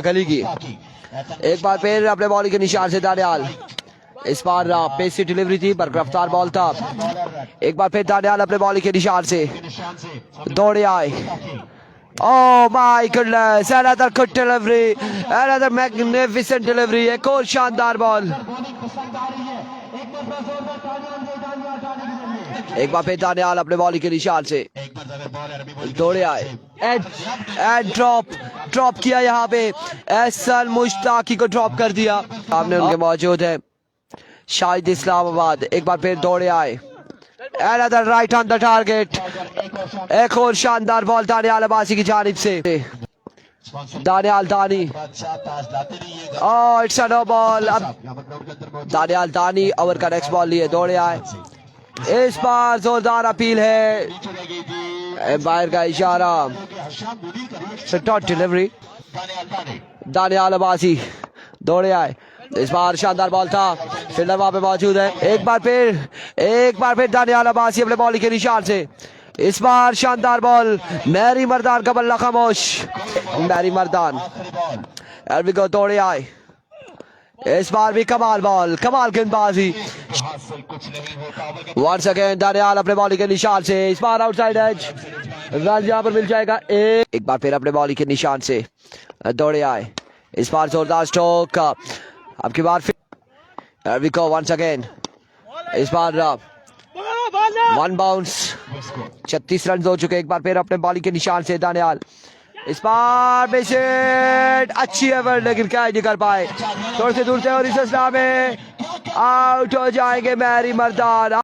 गली की। एक बार फिर अपने बॉलिंग के निशान से दानियाल, इस बार पेस की डिलीवरी थी पर रफ्तार बॉल था। एक बार फिर दानियाल अपने बॉलिंग के निशान से दौड़े आए। Oh my goodness, another good delivery, another magnificent delivery, एक और शानदार बॉल। एक बार फिर दानियाल अपने बॉलिंग के निशान से दौड़े आए। एंड ड्रॉप किया यहाँ पे, एहसन मुश्ताकी को ड्रॉप कर दिया। सामने उनके मौजूद है शाहिद इस्लामाबाद। एक बार फिर दौड़े आए, another right on the target, एक और शानदार बॉल दानियाल अब्बासी की जानिब से। दानियाल दानी, इट्स अ नो बॉल। अब दानियाल दानी ओवर का नेक्स्ट बॉल लिए दौड़े आए। इस बार जोरदार अपील है, एम्पायर का इशारा, डॉट डिलीवरी। दानियाल अब्बासी दौड़े आए, इस बार शानदार बॉल था, फील्डर वहां पे मौजूद है। एक बार फिर दानियाल अब्बासी अपने बॉलिंग के निशान से, इस बार शानदार बॉल। मैरी मर्दान का बल्ला खामोश, मैरी मर्दान को दौड़े आए। इस बार भी कमाल बॉल, कमाल गेंदबाजी। वंस अगेन दानियाल अपने बॉलिंग के निशान से, इस बार आउटसाइड एज, रन यहां पर मिल जाएगा। एक बार फिर अपने बॉलिंग के निशान से दौड़े आए, इस बार जोरदार स्ट्रोक। अब की बार फिर वंस अगेन, इस बार वन बाउंस। 36 रन हो चुके। एक बार फिर अपने बॉलिंग के निशान से दानियाल, इस बार बेशेड अच्छी एवर, लेकिन क्या नहीं कर पाए, थोड़े से दूर से, और इस में आउट हो जाएंगे मैरी मर्दान।